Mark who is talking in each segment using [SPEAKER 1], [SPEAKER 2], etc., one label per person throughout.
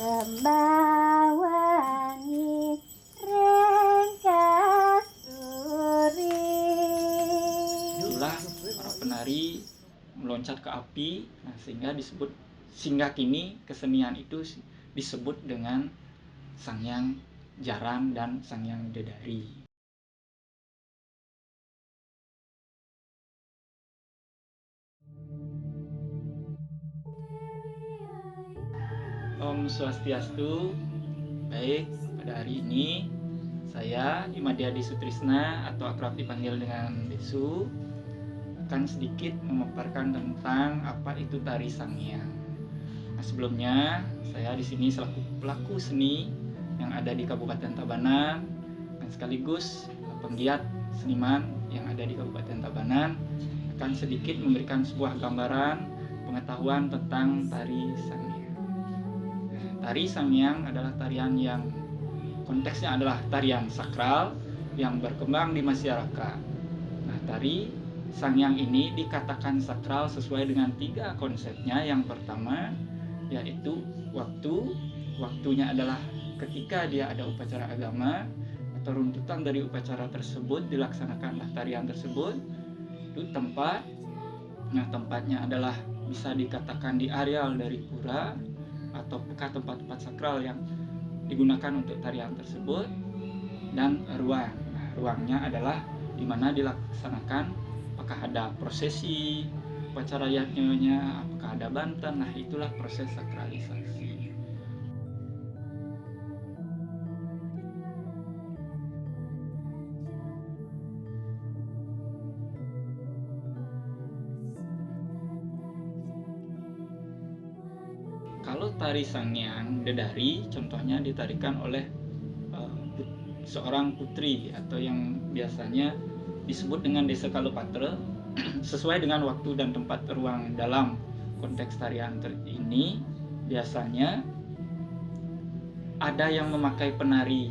[SPEAKER 1] Rembawangi Rengkasuri.
[SPEAKER 2] Itulah para penari meloncat ke api, sehingga disebut sehingga kini kesenian itu disebut dengan Sangyang Jaran dan Sangyang Dedari. Om Swastiastu. Baik, pada hari ini saya Imadiadi Sutrisna atau akrab dipanggil dengan Desu akan sedikit memaparkan tentang apa itu tari Sangyang. Nah, sebelumnya saya di sini selaku pelaku seni yang ada di Kabupaten Tabanan dan sekaligus penggiat seniman yang ada di Kabupaten Tabanan akan sedikit memberikan sebuah gambaran pengetahuan tentang tari Sangyang. Tari Sangyang adalah tarian yang konteksnya adalah tarian sakral yang berkembang di masyarakat. Nah, tari Sangyang ini dikatakan sakral sesuai dengan 3 konsepnya. Yang pertama yaitu waktunya adalah ketika dia ada upacara agama atau runtutan dari upacara tersebut dilaksanakanlah tarian tersebut. Itu tempat. Nah, tempatnya adalah bisa dikatakan di areal dari pura atau tempat-tempat sakral yang digunakan untuk tarian tersebut, dan ruang. Nah, ruangnya adalah di mana dilaksanakan, apakah ada prosesi, upacara yatnyonya, apakah ada banten. Nah, itulah proses sakralisasi. Kalau tari Sangyang Dedari contohnya ditarikan oleh seorang putri atau yang biasanya disebut dengan Desa Kalopatre sesuai dengan waktu dan tempat ruang dalam konteks tarian ini. Biasanya ada yang memakai penari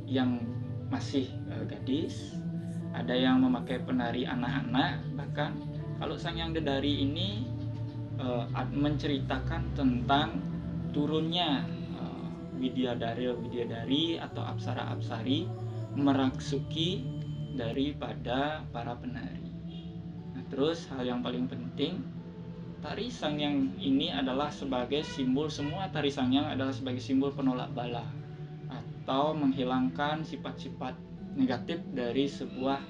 [SPEAKER 2] yang masih gadis, ada yang memakai penari anak-anak. Bahkan kalau Sangyang Dedari ini menceritakan tentang turunnya widadari atau apsara-apsari merasuki daripada para penari. Nah, terus hal yang paling penting, tari Sangyang ini adalah sebagai simbol, semua tari Sangyang adalah sebagai simbol penolak bala atau menghilangkan sifat-sifat negatif dari sebuah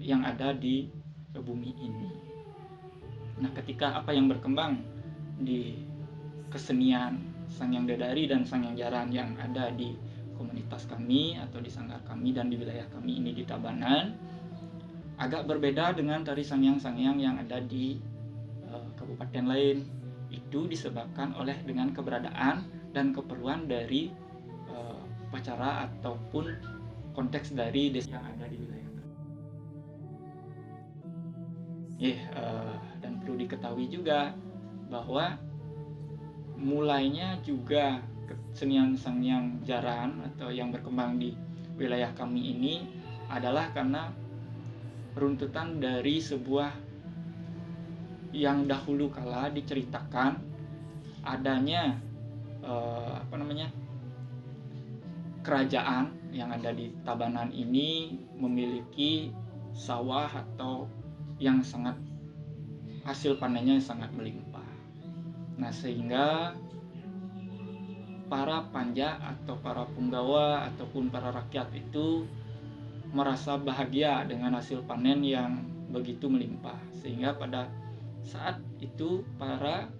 [SPEAKER 2] yang ada di bumi ini. Nah, ketika apa yang berkembang di kesenian Sangyang Dedari dan Sangyang Jaran yang ada di komunitas kami atau di sanggar kami dan di wilayah kami ini di Tabanan, agak berbeda dengan tari Sangyang-Sangyang yang ada di kabupaten lain. Itu disebabkan oleh dengan keberadaan dan keperluan dari upacara ataupun konteks dari desa yang ada di wilayah kami. Dan perlu diketahui juga bahwa mulainya juga kesenian Sangyang Jaran atau yang berkembang di wilayah kami ini adalah karena runtutan dari sebuah yang dahulu kala diceritakan adanya kerajaan yang ada di Tabanan ini memiliki sawah atau yang sangat hasil panennya sangat melimpah. Nah, sehingga para panja atau para punggawa ataupun para rakyat itu merasa bahagia dengan hasil panen yang begitu melimpah, sehingga pada saat itu para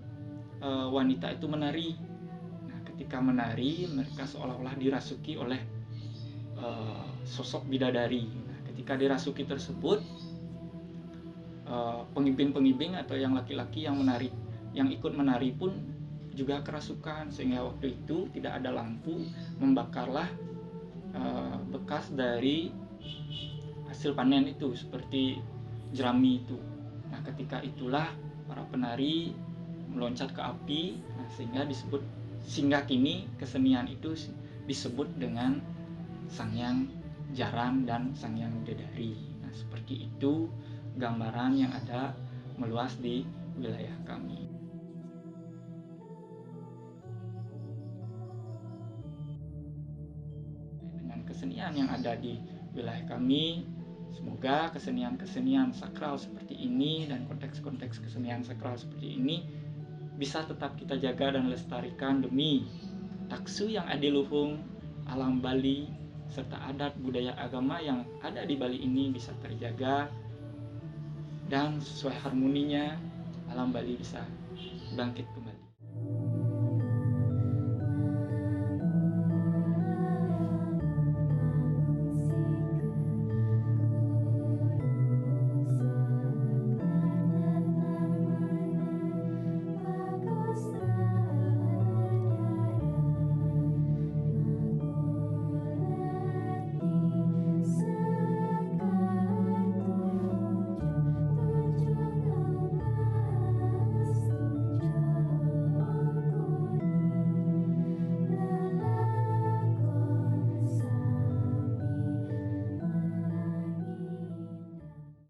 [SPEAKER 2] wanita itu menari. Nah, ketika menari mereka seolah-olah dirasuki oleh sosok bidadari. Nah, ketika dirasuki tersebut, pengimbing-pengimbing atau yang laki-laki yang menari, yang ikut menari pun juga kerasukan, sehingga waktu itu tidak ada lampu, membakarlah bekas dari hasil panen itu seperti jerami itu. Nah, ketika itulah para penari meloncat ke api, sehingga kini kesenian itu disebut dengan Sangyang Jaran dan Sangyang Dedari. Nah, seperti itu gambaran yang ada meluas di wilayah kami. kesenian yang ada di wilayah kami. Semoga kesenian-kesenian sakral seperti ini dan konteks-konteks kesenian sakral seperti ini bisa tetap kita jaga dan lestarikan demi taksu yang adiluhung, alam Bali, serta adat budaya agama yang ada di Bali ini bisa terjaga, dan sesuai harmoninya alam Bali bisa bangkit kembali.